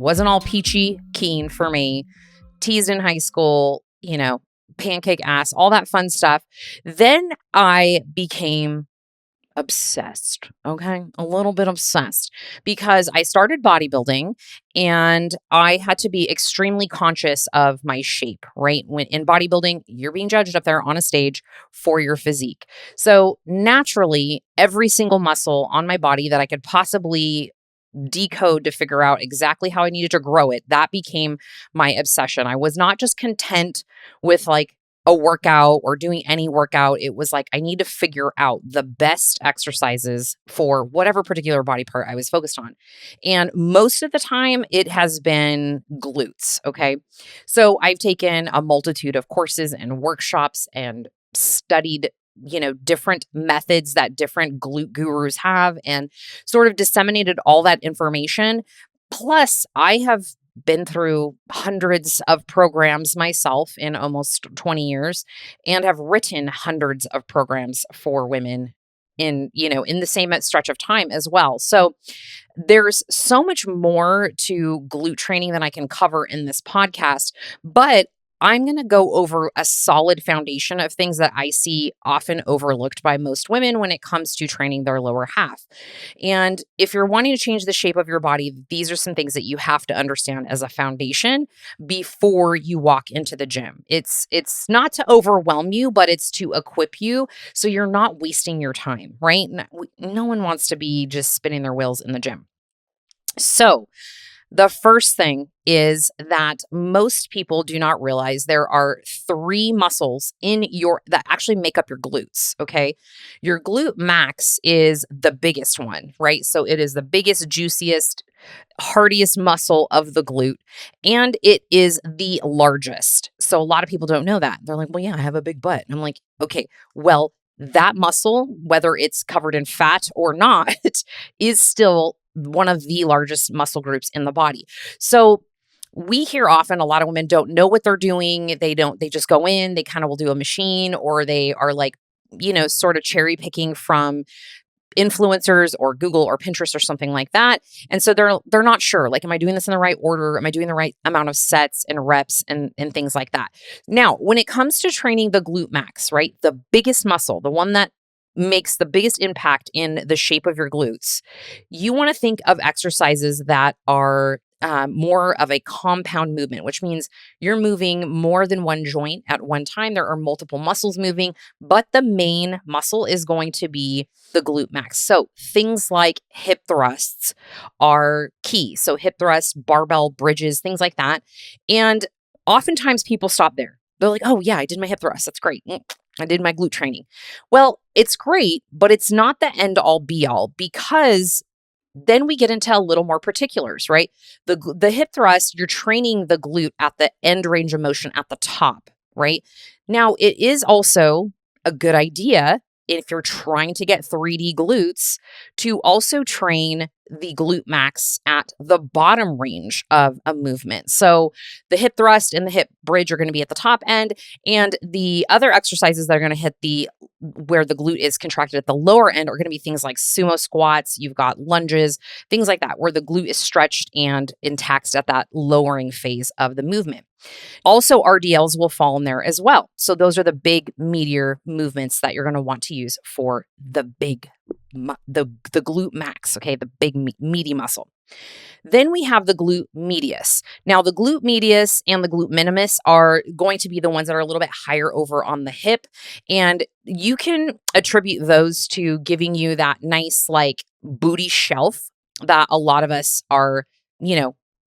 wasn't all peachy keen for me. Teased in high school, pancake ass, all that fun stuff. Then I became obsessed. Okay. A little bit obsessed because I started bodybuilding and I had to be extremely conscious of my shape, right? When in bodybuilding, you're being judged up there on a stage for your physique. So naturally, every single muscle on my body that I could possibly decode to figure out exactly how I needed to grow it, that became my obsession. I was not just content with like a workout or doing any workout. It was like, I need to figure out the best exercises for whatever particular body part I was focused on. And most of the time, it has been glutes. Okay. So I've taken a multitude of courses and workshops and studied different methods that different glute gurus have and sort of disseminated all that information. Plus, I have been through hundreds of programs myself in almost 20 years and have written hundreds of programs for women in the same stretch of time as well. So there's so much more to glute training than I can cover in this podcast, but I'm going to go over a solid foundation of things that I see often overlooked by most women when it comes to training their lower half. And if you're wanting to change the shape of your body, these are some things that you have to understand as a foundation before you walk into the gym. It's not to overwhelm you, but it's to equip you so you're not wasting your time, right? No one wants to be just spinning their wheels in the gym. So, the first thing is that most people do not realize there are 3 muscles that actually make up your glutes, okay? Your glute max is the biggest one, right? So it is the biggest, juiciest, hardiest muscle of the glute, and it is the largest. So a lot of people don't know that. They're like, well, yeah, I have a big butt. And I'm like, okay, well, that muscle, whether it's covered in fat or not, is still one of the largest muscle groups in the body. So we hear often a lot of women don't know what they're doing. They just go in, they kind of will do a machine, or they are like, sort of cherry picking from influencers or Google or Pinterest or something like that. And so they're not sure, like, am I doing this in the right order? Am I doing the right amount of sets and reps and things like that? Now, when it comes to training the glute max, right? The biggest muscle, the one that makes the biggest impact in the shape of your glutes, you want to think of exercises that are more of a compound movement, which means you're moving more than one joint at one time. There are multiple muscles moving, but the main muscle is going to be the glute max. So things like hip thrusts are key. So hip thrusts, barbell bridges, things like that. And oftentimes people stop there. They're like, oh yeah, I did my hip thrust. That's great. I did my glute training. Well, it's great, but it's not the end all be all, because then we get into a little more particulars, right? The hip thrust, you're training the glute at the end range of motion at the top, right? Now, it is also a good idea if you're trying to get 3D glutes to also train the glute max at the bottom range of a movement. So the hip thrust and the hip bridge are going to be at the top end, and the other exercises that are going to hit where the glute is contracted at the lower end are going to be things like sumo squats. You've got lunges, things like that, where the glute is stretched and taxed at that lowering phase of the movement. Also, RDLs will fall in there as well. So those are the big meatier movements that you're going to want to use for the glute max, okay, the big meaty muscle. Then we have the glute medius. Now, the glute medius and the glute minimus are going to be the ones that are a little bit higher over on the hip. And you can attribute those to giving you that nice, like, booty shelf that a lot of us are,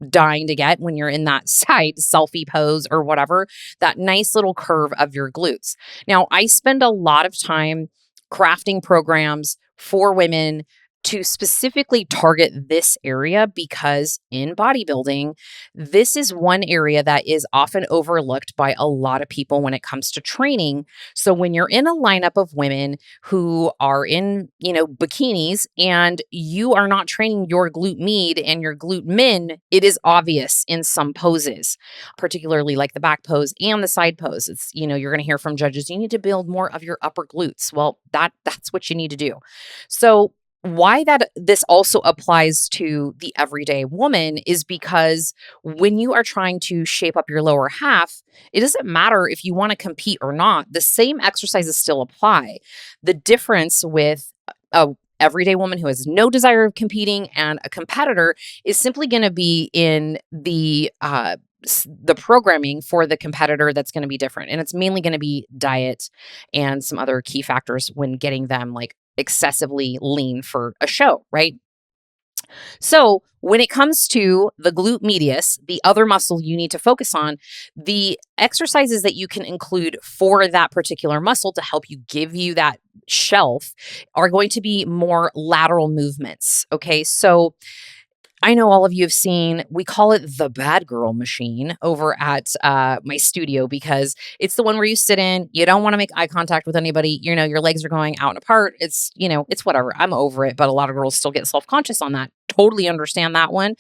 dying to get when you're in that side selfie pose or whatever, that nice little curve of your glutes. Now, I spend a lot of time crafting programs for women to specifically target this area, because in bodybuilding, this is one area that is often overlooked by a lot of people when it comes to training. So when you're in a lineup of women who are in, bikinis, and you are not training your glute med and your glute min, it is obvious in some poses, particularly like the back pose and the side pose. It's, you're going to hear from judges, you need to build more of your upper glutes. Well, that's what you need to do. So why that this also applies to the everyday woman is because when you are trying to shape up your lower half, it doesn't matter if you want to compete or not. The same exercises still apply. The difference with a everyday woman who has no desire of competing and a competitor is simply going to be in the programming for the competitor that's going to be different. And it's mainly going to be diet and some other key factors when getting them like excessively lean for a show, right? So, when it comes to the glute medius, the other muscle you need to focus on, the exercises that you can include for that particular muscle to help you give you that shelf are going to be more lateral movements. Okay. So, I know all of you have seen, we call it the bad girl machine over at my studio because it's the one where you sit in, you don't want to make eye contact with anybody, your legs are going out and apart. It's whatever. I'm over it, but a lot of girls still get self-conscious on that. Totally understand that one.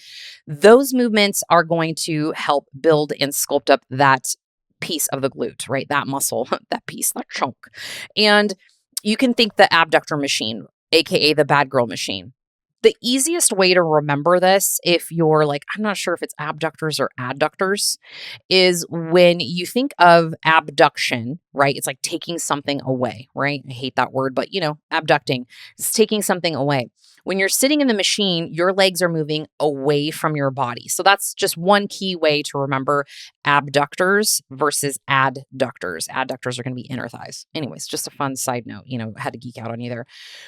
Those movements are going to help build and sculpt up that piece of the glute, right? That muscle, that piece, that chunk. And you can think the abductor machine, AKA the bad girl machine. The easiest way to remember this, if you're like, I'm not sure if it's abductors or adductors, is when you think of abduction, right? It's like taking something away, right? I hate that word, but abducting is taking something away. When you're sitting in the machine, your legs are moving away from your body. So that's just one key way to remember abductors versus adductors. Adductors are going to be inner thighs. Anyways, just a fun side note, had to geek out on you there.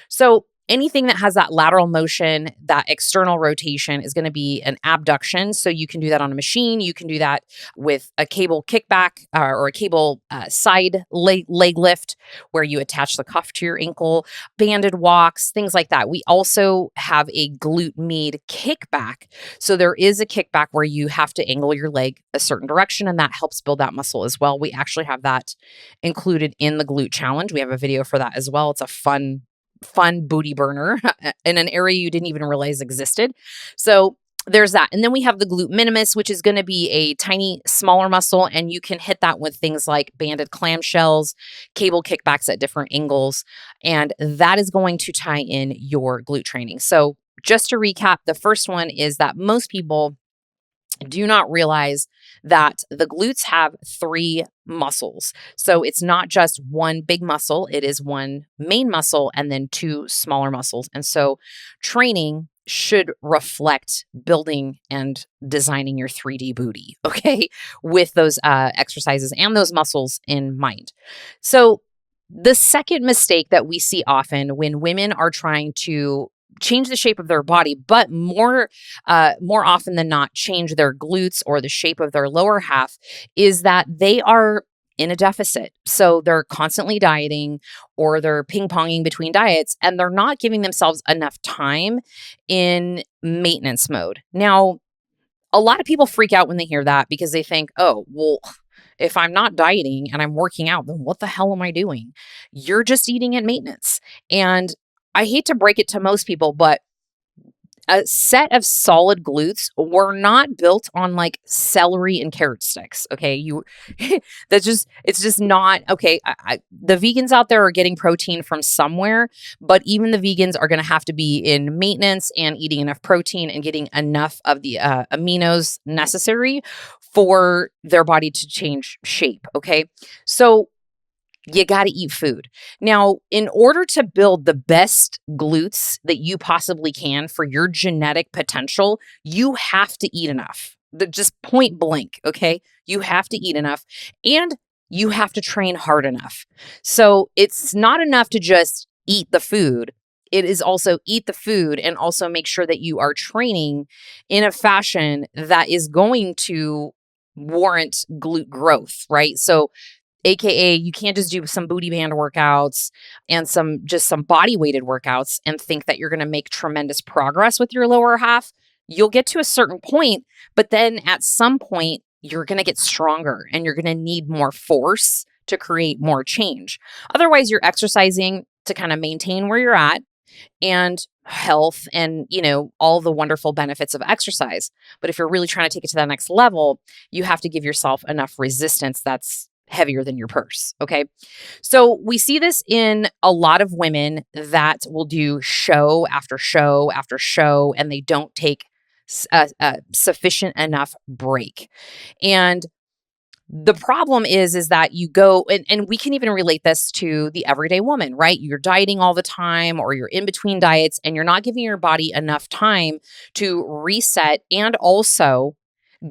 So anything that has that lateral motion, that external rotation is going to be an abduction. So you can do that on a machine. You can do that with a cable kickback or a cable side leg lift where you attach the cuff to your ankle, banded walks, things like that. We also have a glute med kickback. So there is a kickback where you have to angle your leg a certain direction, and that helps build that muscle as well. We actually have that included in the glute challenge. We have a video for that as well. It's a fun booty burner in an area you didn't even realize existed. So there's that. And then we have the glute minimus, which is going to be a tiny, smaller muscle. And you can hit that with things like banded clamshells, cable kickbacks at different angles. And that is going to tie in your glute training. So just to recap, the first one is that most people do not realize that the glutes have 3 muscles. So it's not just one big muscle, it is one main muscle and then 2 smaller muscles. And so training should reflect building and designing your 3D booty, okay, with those exercises and those muscles in mind. So the second mistake that we see often when women are trying to change the shape of their body, but more often than not, change their glutes or the shape of their lower half, is that they are in a deficit. So they're constantly dieting or they're ping-ponging between diets and they're not giving themselves enough time in maintenance mode. Now, a lot of people freak out when they hear that because they think, oh, well, if I'm not dieting and I'm working out, then what the hell am I doing? You're just eating at maintenance. And I hate to break it to most people, but a set of solid glutes were not built on like celery and carrot sticks. Okay. It's just not okay. The vegans out there are getting protein from somewhere, but even the vegans are going to have to be in maintenance and eating enough protein and getting enough of the aminos necessary for their body to change shape. Okay. So you got to eat food. Now, in order to build the best glutes that you possibly can for your genetic potential, you have to eat enough. Just point blank, okay? You have to eat enough and you have to train hard enough. So it's not enough to just eat the food. It is also eat the food and also make sure that you are training in a fashion that is going to warrant glute growth, right? So AKA, you can't just do some booty band workouts and some body weighted workouts and think that you're going to make tremendous progress with your lower half. You'll get to a certain point, but then at some point, you're going to get stronger and you're going to need more force to create more change. Otherwise, you're exercising to kind of maintain where you're at and health and, all the wonderful benefits of exercise. But if you're really trying to take it to that next level, you have to give yourself enough resistance that's heavier than your purse. Okay. So we see this in a lot of women that will do show after show after show, and they don't take a sufficient enough break. And the problem is that you go, and we can even relate this to the everyday woman, right? You're dieting all the time, or you're in between diets, and you're not giving your body enough time to reset and also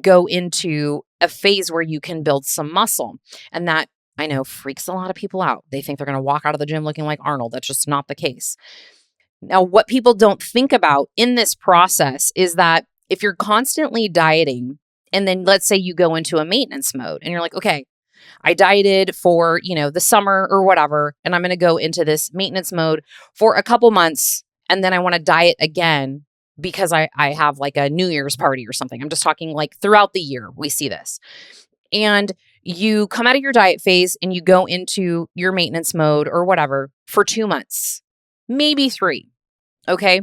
go into a phase where you can build some muscle. And that, I know, freaks a lot of people out. They think they're going to walk out of the gym looking like Arnold. That's just not the case. Now, what people don't think about in this process is that if you're constantly dieting, and then let's say you go into a maintenance mode and you're like, okay, I dieted for, the summer or whatever, and I'm going to go into this maintenance mode for a couple months, and then I want to diet again because I have like a New Year's party or something. I'm just talking like throughout the year, we see this. And you come out of your diet phase and you go into your maintenance mode or whatever for 2 months, maybe 3. Okay.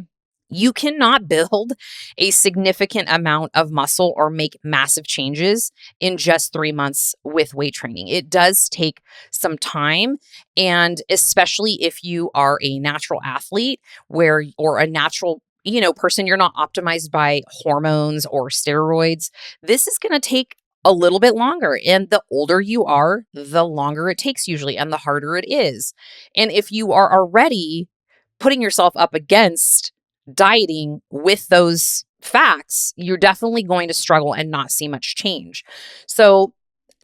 You cannot build a significant amount of muscle or make massive changes in just 3 months with weight training. It does take some time. And especially if you are a natural athlete or a natural person, you're not optimized by hormones or steroids. This is going to take a little bit longer. And the older you are, the longer it takes usually, and the harder it is. And if you are already putting yourself up against dieting with those facts, you're definitely going to struggle and not see much change. So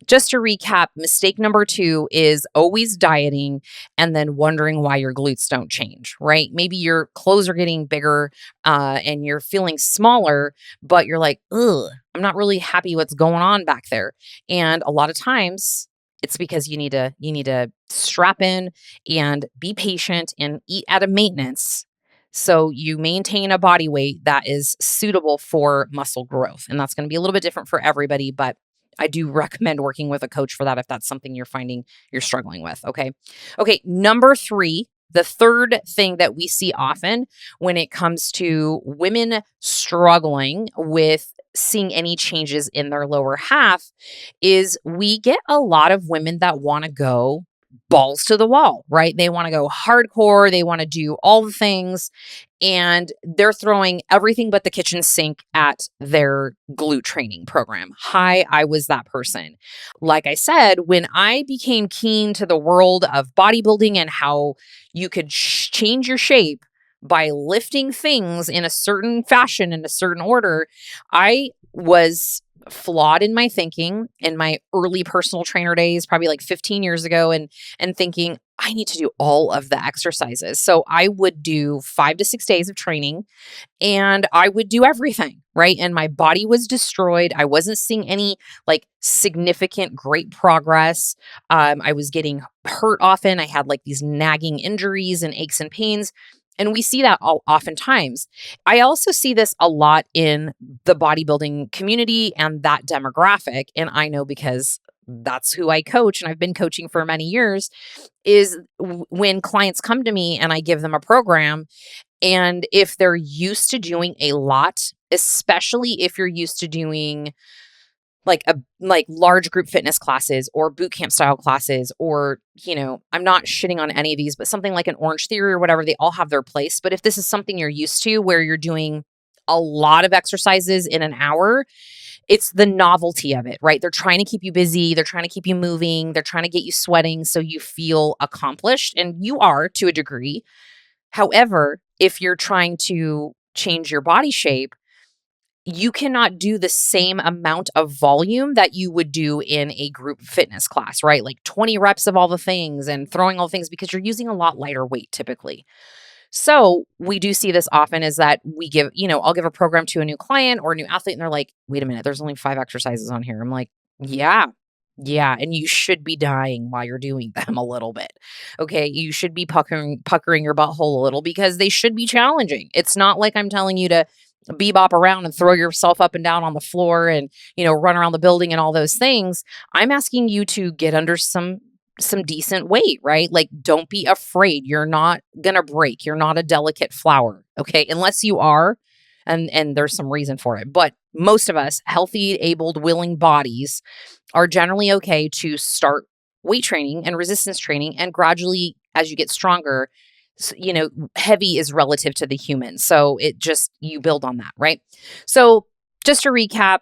just to recap, mistake number 2 is always dieting and then wondering why your glutes don't change, right? Maybe your clothes are getting bigger and you're feeling smaller, but you're like, ugh, I'm not really happy what's going on back there. And a lot of times it's because you need to strap in and be patient and eat at a maintenance, so you maintain a body weight that is suitable for muscle growth. And that's going to be a little bit different for everybody, but I do recommend working with a coach for that if that's something you're finding you're struggling with. Okay. Okay. Number 3, the third thing that we see often when it comes to women struggling with seeing any changes in their lower half is we get a lot of women that want to go balls to the wall, right? They want to go hardcore. They want to do all the things, and they're throwing everything but the kitchen sink at their glute training program. Hi, I was that person. Like I said, when I became keen to the world of bodybuilding and how you could change your shape by lifting things in a certain fashion, in a certain order, I was flawed in my thinking in my early personal trainer days, probably like 15 years ago, and thinking I need to do all of the exercises. So I would do 5 to 6 days of training and I would do everything, right? And my body was destroyed. I wasn't seeing any like significant great progress. I was getting hurt often. I had like these nagging injuries and aches and pains. And we see that oftentimes. I also see this a lot in the bodybuilding community and that demographic. And I know because that's who I coach, and I've been coaching for many years, is when clients come to me and I give them a program, and if they're used to doing a lot, especially if you're used to doing like large group fitness classes or boot camp style classes, or, I'm not shitting on any of these, but something like an Orange Theory or whatever, they all have their place. But if this is something you're used to where you're doing a lot of exercises in an hour, it's the novelty of it, right? They're trying to keep you busy. They're trying to keep you moving. They're trying to get you sweating so you feel accomplished, and you are to a degree. However, if you're trying to change your body shape, you cannot do the same amount of volume that you would do in a group fitness class, right? Like 20 reps of all the things and throwing all the things, because you're using a lot lighter weight typically. So we do see this often, is that we give, I'll give a program to a new client or a new athlete and they're like, wait a minute, there's only 5 exercises on here. I'm like, yeah. And you should be dying while you're doing them a little bit. Okay. You should be puckering your butthole a little, because they should be challenging. It's not like I'm telling you to bebop around and throw yourself up and down on the floor and, run around the building and all those things. I'm asking you to get under some decent weight, right? Like, don't be afraid. You're not going to break. You're not a delicate flower. Okay. Unless you are, and there's some reason for it. But most of us, healthy, abled, willing bodies, are generally okay to start weight training and resistance training. And gradually, as you get stronger, heavy is relative to the human. So you build on that, right? So just to recap,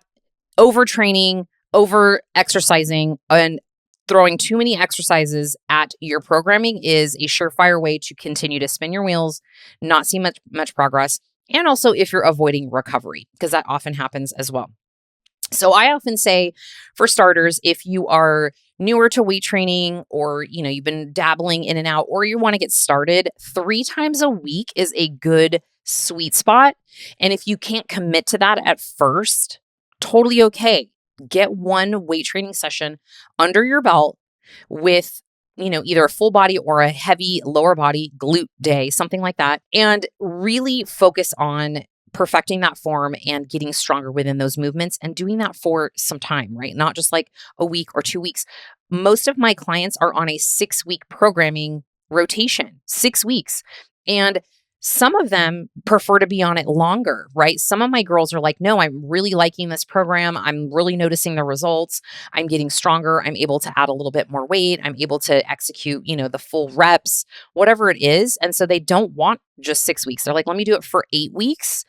overtraining, over exercising, and throwing too many exercises at your programming is a surefire way to continue to spin your wheels, not see much progress. And also if you're avoiding recovery, because that often happens as well. So I often say, for starters, if you are newer to weight training, or you've been dabbling in and out, or you want to get started, 3 times a week is a good sweet spot. And if you can't commit to that at first, totally okay. Get one weight training session under your belt with either a full body or a heavy lower body glute day, something like that, and really focus on perfecting that form and getting stronger within those movements, and doing that for some time, right? Not just like a week or 2 weeks. Most of my clients are on a 6-week programming rotation, 6 weeks. And some of them prefer to be on it longer, right? Some of my girls are like, no, I'm really liking this program. I'm really noticing the results. I'm getting stronger. I'm able to add a little bit more weight. I'm able to execute, the full reps, whatever it is. And so they don't want just 6 weeks. They're like, let me do it for 8 weeks.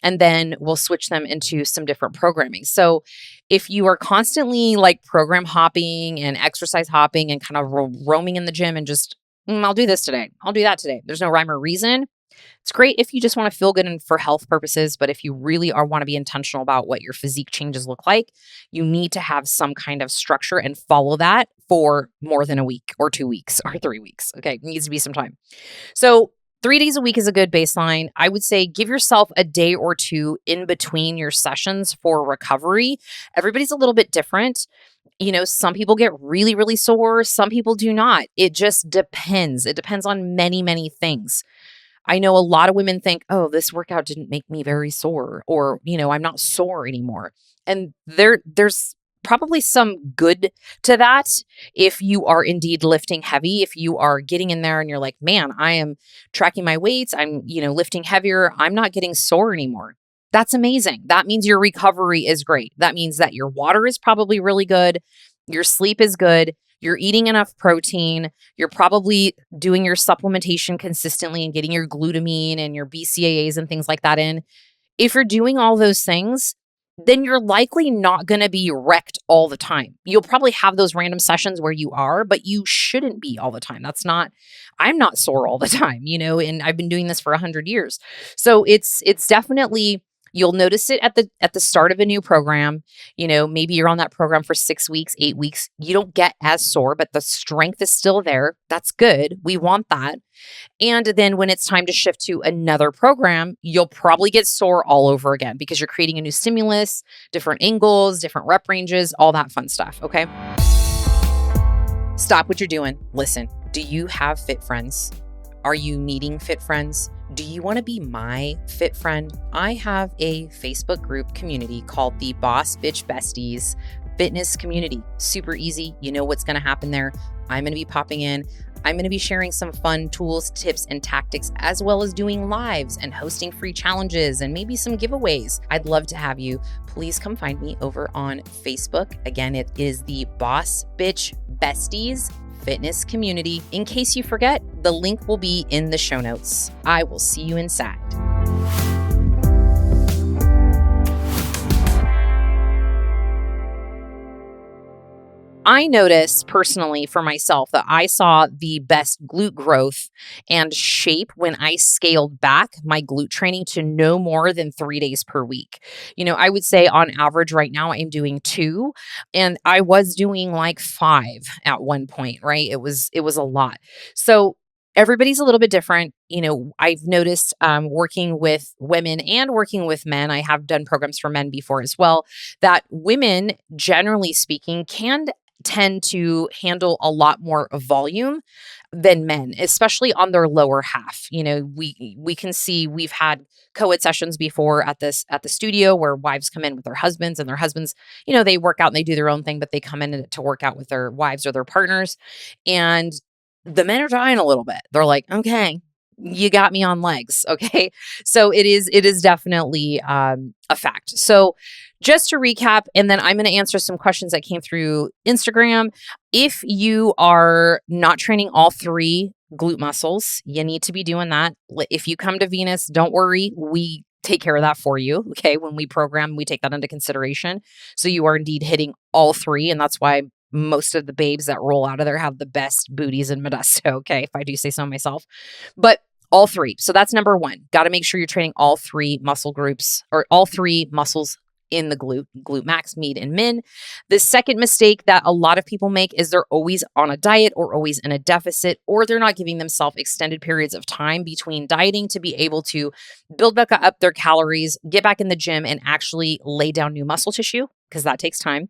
And then we'll switch them into some different programming. So if you are constantly like program hopping and exercise hopping and kind of roaming in the gym and just, I'll do this today, I'll do that today, there's no rhyme or reason. It's great if you just want to feel good and for health purposes, but if you really want to be intentional about what your physique changes look like, you need to have some kind of structure and follow that for more than a week or 2 weeks or 3 weeks. Okay, it needs to be some time. So 3 days a week is a good baseline. I would say give yourself a day or two in between your sessions for recovery. Everybody's a little bit different. Some people get really, really sore. Some people do not. It just depends. It depends on many, many things. I know a lot of women think, oh, this workout didn't make me very sore, or, I'm not sore anymore. And there's probably some good to that if you are indeed lifting heavy. If you are getting in there and you're like, man, I am tracking my weights, I'm, lifting heavier, I'm not getting sore anymore. That's amazing. That means your recovery is great. That means that your water is probably really good. Your sleep is good. You're eating enough protein. You're probably doing your supplementation consistently and getting your glutamine and your BCAAs and things like that in. If you're doing all those things, then you're likely not going to be wrecked all the time. You'll probably have those random sessions where you are, but you shouldn't be all the time. I'm not sore all the time, and I've been doing this for 100 years. So it's definitely, you'll notice it at the start of a new program. Maybe you're on that program for 6 weeks, 8 weeks. You don't get as sore, but the strength is still there. That's good. We want that. And then when it's time to shift to another program, you'll probably get sore all over again because you're creating a new stimulus, different angles, different rep ranges, all that fun stuff. Okay. Stop what you're doing. Listen, do you have fit friends? Are you needing fit friends? Do you want to be my fit friend? I have a Facebook group community called the Boss Bitch Besties Fitness Community. Super easy. You know what's going to happen there. I'm going to be popping in. I'm going to be sharing some fun tools, tips, and tactics, as well as doing lives and hosting free challenges and maybe some giveaways. I'd love to have you. Please come find me over on Facebook. Again, it is the Boss Bitch Besties Fitness Community. In case you forget, the link will be in the show notes. I will see you inside. I noticed personally for myself that I saw the best glute growth and shape when I scaled back my glute training to no more than 3 days per week. I would say on average right now I'm doing 2, and I was doing like 5 at one point, right? It was a lot. So everybody's a little bit different. I've noticed working with women and working with men, I have done programs for men before as well, that women, generally speaking, can tend to handle a lot more volume than men, especially on their lower half. We can see, we've had co-ed sessions before at the studio where wives come in with their husbands, and their husbands, they work out and they do their own thing, but they come in to work out with their wives or their partners. And the men are dying a little bit. They're like, okay, you got me on legs. Okay. So it is definitely a fact. So just to recap, and then I'm going to answer some questions that came through Instagram. If you are not training all three glute muscles, you need to be doing that. If you come to Venus, don't worry. We take care of that for you. Okay. When we program, we take that into consideration. So you are indeed hitting all three. And that's why most of the babes that roll out of there have the best booties in Modesto. Okay. If I do say so myself, but all three. So that's number one. Got to make sure you're training all three muscle groups or all three muscles in the glute max, med, and min. The second mistake that a lot of people make is they're always on a diet or always in a deficit, or they're not giving themselves extended periods of time between dieting to be able to build back up their calories, get back in the gym, and actually lay down new muscle tissue, because that takes time.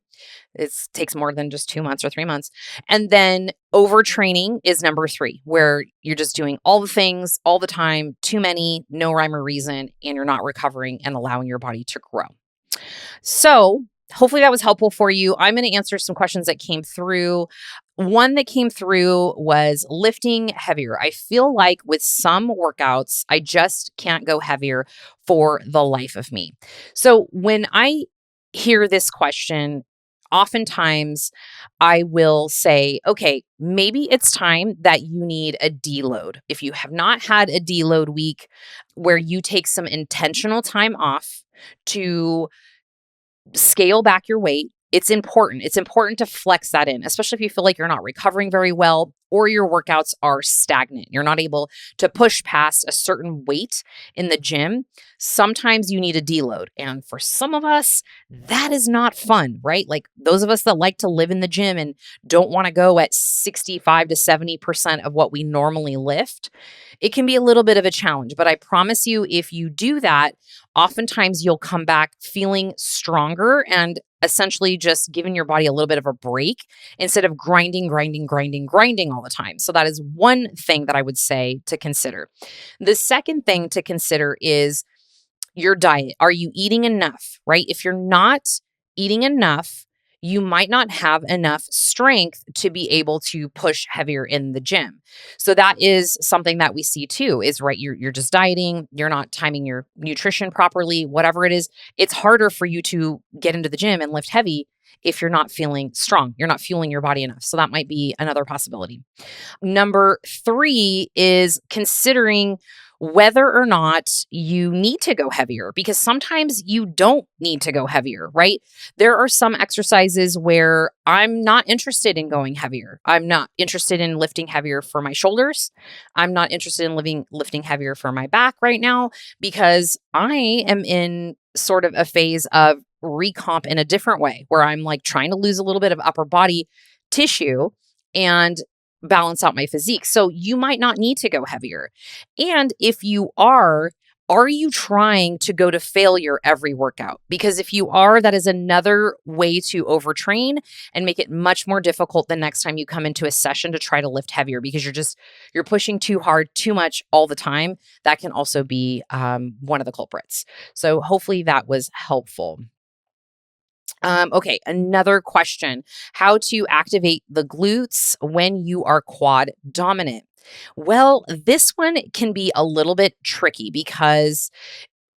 It takes more than just 2 months or 3 months. And then overtraining is number three, where you're just doing all the things all the time, too many, no rhyme or reason, and you're not recovering and allowing your body to grow. So hopefully that was helpful for you. I'm going to answer some questions that came through. One that came through was lifting heavier. I feel like with some workouts, I just can't go heavier for the life of me. So when I hear this question, oftentimes I will say, okay, maybe it's time that you need a deload. If you have not had a deload week where you take some intentional time off to scale back your weight, it's important. It's important to flex that in, especially if you feel like you're not recovering very well or your workouts are stagnant. You're not able to push past a certain weight in the gym. Sometimes you need a deload. And for some of us, that is not fun, right? Like those of us that like to live in the gym and don't want to go at 65 to 70% of what we normally lift, it can be a little bit of a challenge. But I promise you, if you do that, oftentimes you'll come back feeling stronger and essentially just giving your body a little bit of a break instead of grinding all the time. So that is one thing that I would say to consider. The second thing to consider is your diet. Are you eating enough, right? If you're not eating enough, you might not have enough strength to be able to push heavier in the gym. So that is something that we see too, is right, you're just dieting, you're not timing your nutrition properly, whatever it is. It's harder for you to get into the gym and lift heavy if you're not feeling strong. You're not fueling your body enough. So that might be another possibility. Number three is considering whether or not you need to go heavier, because sometimes you don't need to go heavier, right? There are some exercises where I'm not interested in going heavier. I'm not interested in lifting heavier for my shoulders. I'm not interested in lifting heavier for my back right now because I am in sort of a phase of recomp in a different way where I'm like trying to lose a little bit of upper body tissue and balance out my physique. So you might not need to go heavier. And if you are you trying to go to failure every workout? Because if you are, that is another way to overtrain and make it much more difficult the next time you come into a session to try to lift heavier because you're pushing too hard, too much all the time. That can also be one of the culprits. So hopefully that was helpful. Okay, another question. How to activate the glutes when you are quad dominant? Well, this one can be a little bit tricky because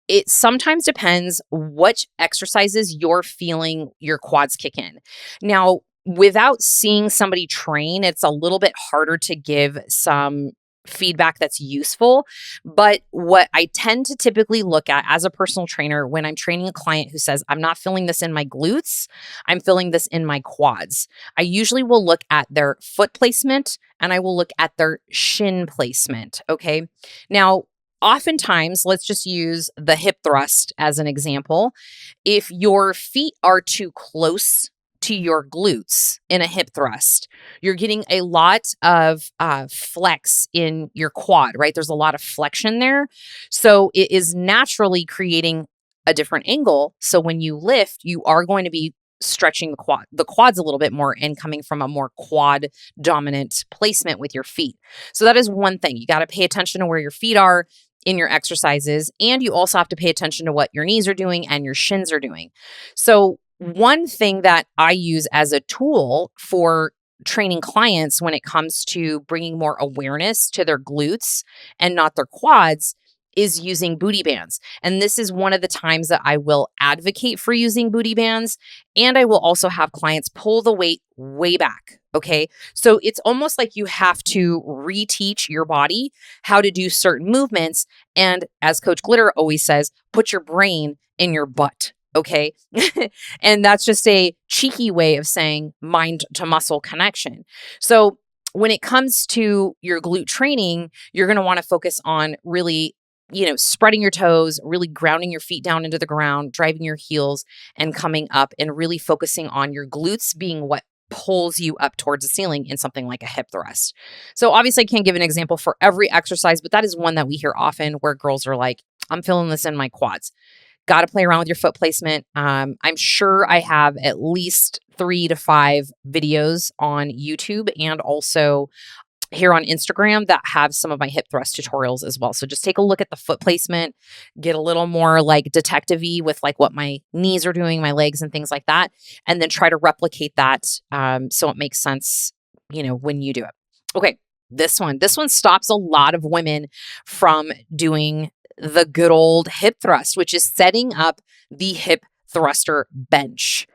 it sometimes depends which exercises you're feeling your quads kick in. Now, without seeing somebody train, it's a little bit harder to give some feedback that's useful. But what I tend to typically look at as a personal trainer when I'm training a client who says, I'm not feeling this in my glutes, I'm feeling this in my quads, I usually will look at their foot placement and I will look at their shin placement. Okay. Now, oftentimes, let's just use the hip thrust as an example. If your feet are too close to your glutes in a hip thrust, you're getting a lot of flex in your quad, right? There's a lot of flexion there. So it is naturally creating a different angle. So when you lift, you are going to be stretching the quads a little bit more and coming from a more quad dominant placement with your feet. So that is one thing. You got to pay attention to where your feet are in your exercises. And you also have to pay attention to what your knees are doing and your shins are doing. So one thing that I use as a tool for training clients when it comes to bringing more awareness to their glutes and not their quads is using booty bands. And this is one of the times that I will advocate for using booty bands. And I will also have clients pull the weight way back. Okay. So it's almost like you have to reteach your body how to do certain movements. And as Coach Glitter always says, put your brain in your butt. Okay. And that's just a cheeky way of saying mind to muscle connection. So when it comes to your glute training, you're going to want to focus on really, spreading your toes, really grounding your feet down into the ground, driving your heels and coming up and really focusing on your glutes being what pulls you up towards the ceiling in something like a hip thrust. So obviously I can't give an example for every exercise, but that is one that we hear often where girls are like, I'm feeling this in my quads. Got to play around with your foot placement. I'm sure I have at least 3 to 5 videos on YouTube and also here on Instagram that have some of my hip thrust tutorials as well. So just take a look at the foot placement, get a little more like detective-y with like what my knees are doing, my legs and things like that, and then try to replicate that so it makes sense, when you do it. Okay, this one stops a lot of women from doing the good old hip thrust, which is setting up the hip thruster bench.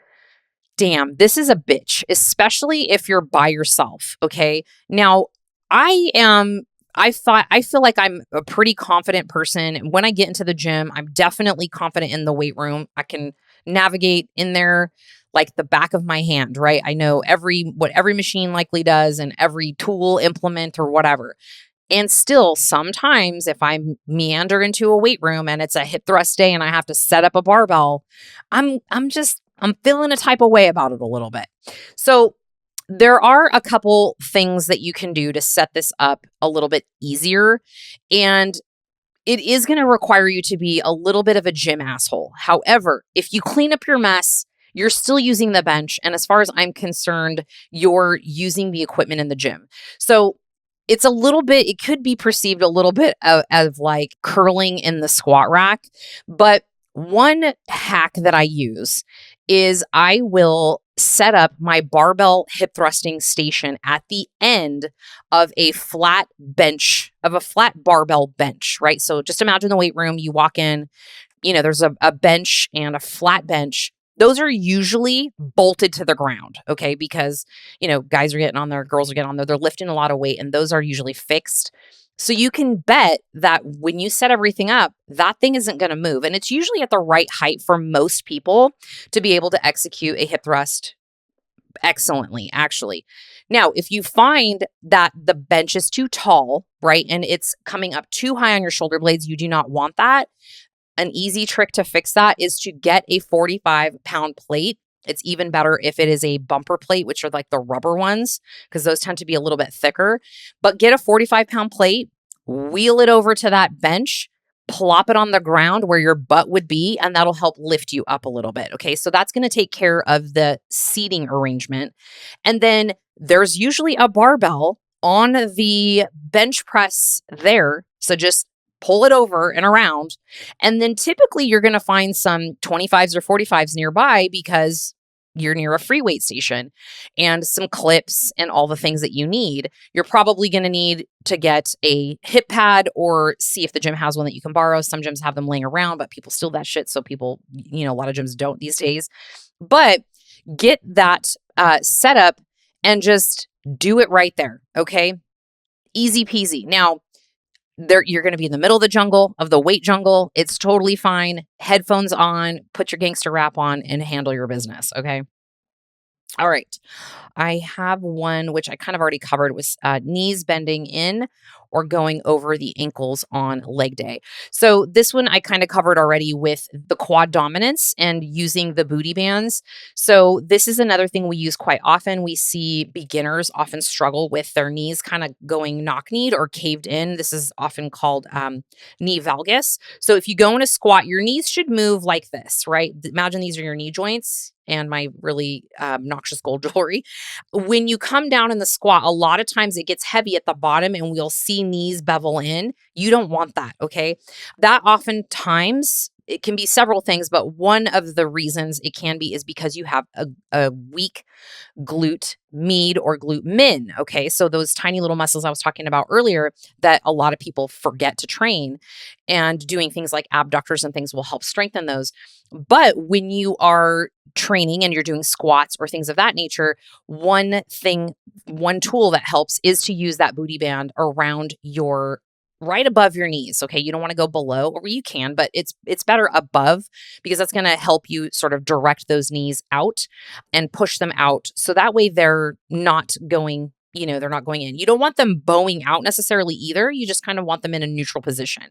Damn, this is a bitch, especially if you're by yourself. Okay. Now, I feel like I'm a pretty confident person. When I get into the gym, I'm definitely confident in the weight room. I can navigate in there like the back of my hand, right? I know what every machine likely does and every tool, implement, or whatever. And still, sometimes if I meander into a weight room and it's a hip thrust day and I have to set up a barbell, I'm feeling a type of way about it a little bit. So there are a couple things that you can do to set this up a little bit easier. And it is going to require you to be a little bit of a gym asshole. However, if you clean up your mess, you're still using the bench. And as far as I'm concerned, you're using the equipment in the gym. So it could be perceived a little bit of like curling in the squat rack. But one hack that I use is I will set up my barbell hip thrusting station at the end of a flat barbell bench, right? So just imagine the weight room, you walk in, there's a bench and a flat bench. Those are usually bolted to the ground, okay? Because, guys are getting on there, girls are getting on there, they're lifting a lot of weight and those are usually fixed. So you can bet that when you set everything up, that thing isn't going to move. And it's usually at the right height for most people to be able to execute a hip thrust excellently, actually. Now, if you find that the bench is too tall, right, and it's coming up too high on your shoulder blades, you do not want that. An easy trick to fix that is to get a 45-pound plate. It's even better if it is a bumper plate, which are like the rubber ones, because those tend to be a little bit thicker. But get a 45-pound plate, wheel it over to that bench, plop it on the ground where your butt would be, and that'll help lift you up a little bit. Okay, so that's going to take care of the seating arrangement. And then there's usually a barbell on the bench press there. So just pull it over and around. And then typically you're going to find some 25s or 45s nearby because you're near a free weight station and some clips and all the things that you need. You're probably going to need to get a hip pad or see if the gym has one that you can borrow. Some gyms have them laying around, but people steal that shit. So people, a lot of gyms don't these days. But get that set up and just do it right there. Okay. Easy peasy. Now, you're going to be in the middle of the weight jungle. It's totally fine. Headphones on, put your gangster rap on and handle your business. Okay. All right. I have one, which I kind of already covered, was knees bending in or going over the ankles on leg day. So this one I kind of covered already with the quad dominance and using the booty bands. So this is another thing we use quite often. We see beginners often struggle with their knees kind of going knock-kneed or caved in. This is often called knee valgus. So if you go in a squat, your knees should move like this, right? Imagine these are your knee joints and my really obnoxious gold jewelry. When you come down in the squat, a lot of times it gets heavy at the bottom and we'll see knees bevel in. You don't want that, okay? That oftentimes it can be several things, but one of the reasons it can be is because you have a weak glute med or glute min. Okay. So those tiny little muscles I was talking about earlier that a lot of people forget to train, and doing things like abductors and things will help strengthen those. But when you are training and you're doing squats or things of that nature, one tool that helps is to use that booty band around your right above your knees. Okay. You don't want to go below, or you can, but it's better above, because that's going to help you sort of direct those knees out and push them out. So that way they're not going, they're not going in. You don't want them bowing out necessarily either. You just kind of want them in a neutral position.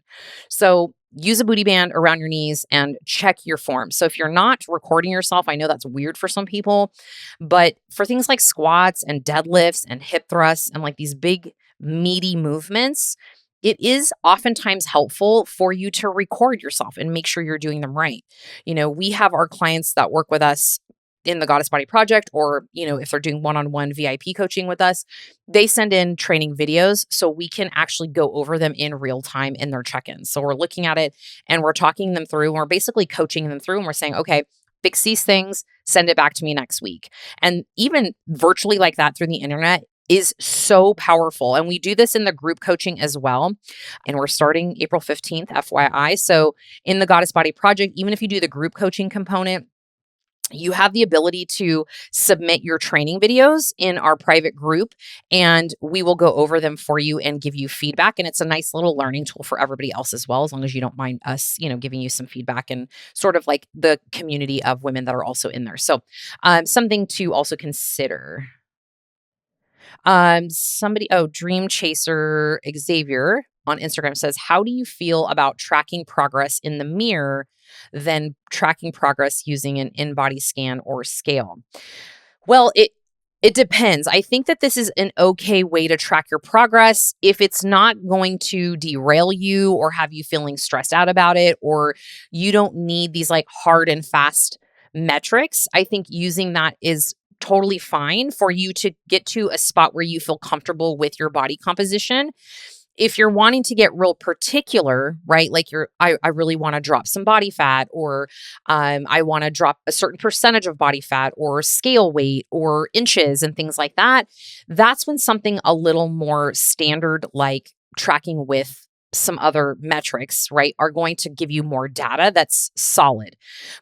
So use a booty band around your knees and check your form. So if you're not recording yourself, I know that's weird for some people, but for things like squats and deadlifts and hip thrusts and like these big meaty movements, it is oftentimes helpful for you to record yourself and make sure you're doing them right. We have our clients that work with us in the Goddess Body Project, or, if they're doing one-on-one VIP coaching with us, they send in training videos so we can actually go over them in real time in their check-ins. So we're looking at it and we're talking them through, and we're basically coaching them through, and we're saying, okay, fix these things, send it back to me next week. And even virtually like that through the internet is so powerful. And we do this in the group coaching as well. And we're starting April 15th, FYI. So in the Goddess Body Project, even if you do the group coaching component, you have the ability to submit your training videos in our private group, and we will go over them for you and give you feedback. And it's a nice little learning tool for everybody else as well, as long as you don't mind us, giving you some feedback and sort of like the community of women that are also in there. So something to also consider. Dream Chaser Xavier on Instagram says, how do you feel about tracking progress in the mirror than tracking progress using an in-body scan or scale? Well, it depends. I think that this is an okay way to track your progress if it's not going to derail you or have you feeling stressed out about it, or you don't need these like hard and fast metrics. I think using that is totally fine for you to get to a spot where you feel comfortable with your body composition. If you're wanting to get real particular, right? Like I really want to drop some body fat, or I want to drop a certain percentage of body fat or scale weight or inches and things like that. That's when something a little more standard, like tracking with some other metrics, right, are going to give you more data that's solid.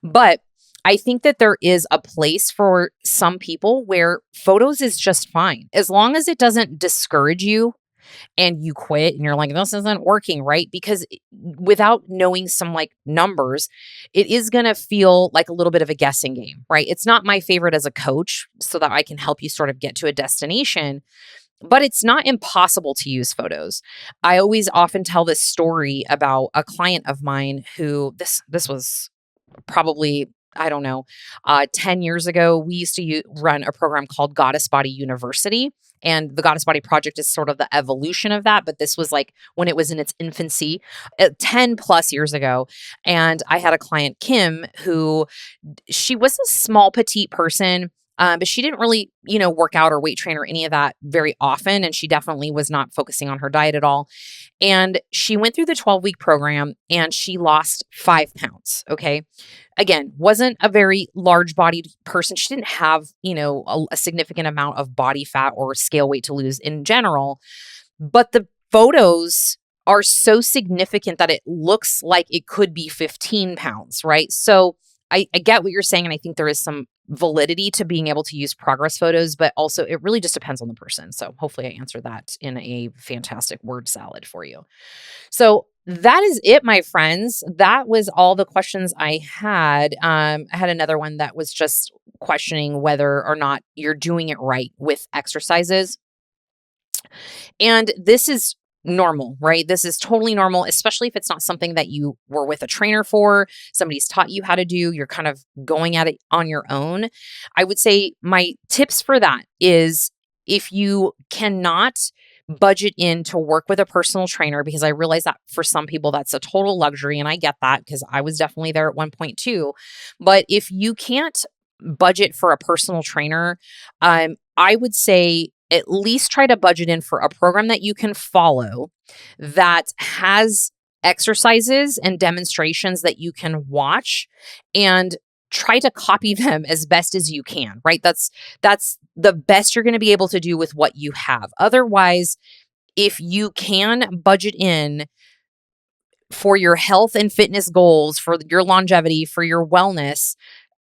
But I think that there is a place for some people where photos is just fine, as long as it doesn't discourage you and you quit and you're like, this isn't working, right? Because without knowing some like numbers, it is going to feel like a little bit of a guessing game, right? It's not my favorite as a coach, so that I can help you sort of get to a destination, but it's not impossible to use photos. I always often tell this story about a client of mine who this was probably, I don't know, 10 years ago. We used to run a program called Goddess Body University. And the Goddess Body Project is sort of the evolution of that. But this was like when it was in its infancy, 10 plus years ago. And I had a client, Kim, who she was a small, petite person. But she didn't really, work out or weight train or any of that very often. And she definitely was not focusing on her diet at all. And she went through the 12-week program and she lost 5 pounds. Okay. Again, wasn't a very large bodied person. She didn't have, a significant amount of body fat or scale weight to lose in general. But the photos are so significant that it looks like it could be 15 pounds, right? So I get what you're saying. And I think there is some validity to being able to use progress photos, but also it really just depends on the person. So hopefully I answered that in a fantastic word salad for you. So that is it, my friends. That was all the questions I had. I had another one that was just questioning whether or not you're doing it right with exercises. And this is normal, right? This is totally normal, especially if it's not something that you were with a trainer for, somebody's taught you how to do, you're kind of going at it on your own. I would say my tips for that is, if you cannot budget in to work with a personal trainer, because I realize that for some people that's a total luxury, and I get that because I was definitely there at one point too. But if you can't budget for a personal trainer, I would say at least try to budget in for a program that you can follow that has exercises and demonstrations that you can watch and try to copy them as best as you can, right? That's the best you're going to be able to do with what you have. Otherwise, if you can budget in for your health and fitness goals, for your longevity, for your wellness,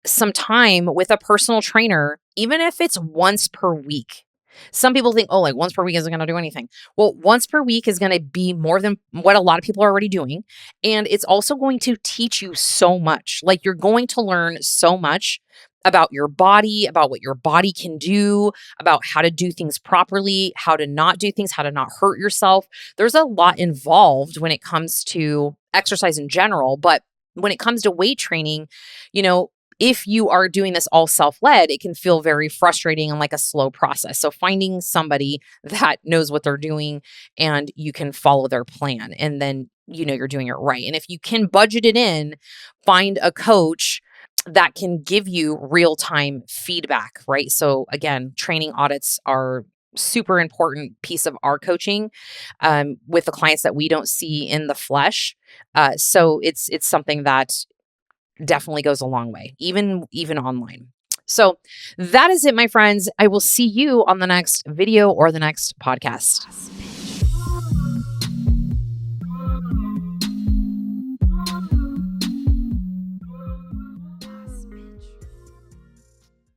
some time with a personal trainer, even if it's once per week. Some people think, oh, like once per week isn't going to do anything. Well, once per week is going to be more than what a lot of people are already doing. And it's also going to teach you so much. Like you're going to learn so much about your body, about what your body can do, about how to do things properly, how to not do things, how to not hurt yourself. There's a lot involved when it comes to exercise in general. But when it comes to weight training, you know, if you are doing this all self-led, it can feel very frustrating and like a slow process. So finding somebody that knows what they're doing and you can follow their plan, and then you know you're doing it right. And if you can budget it in, find a coach that can give you real-time feedback, right? So again, training audits are super important piece of our coaching with the clients that we don't see in the flesh. So it's something that definitely goes a long way, even online. So that is it, my friends. I will see you on the next video or the next podcast.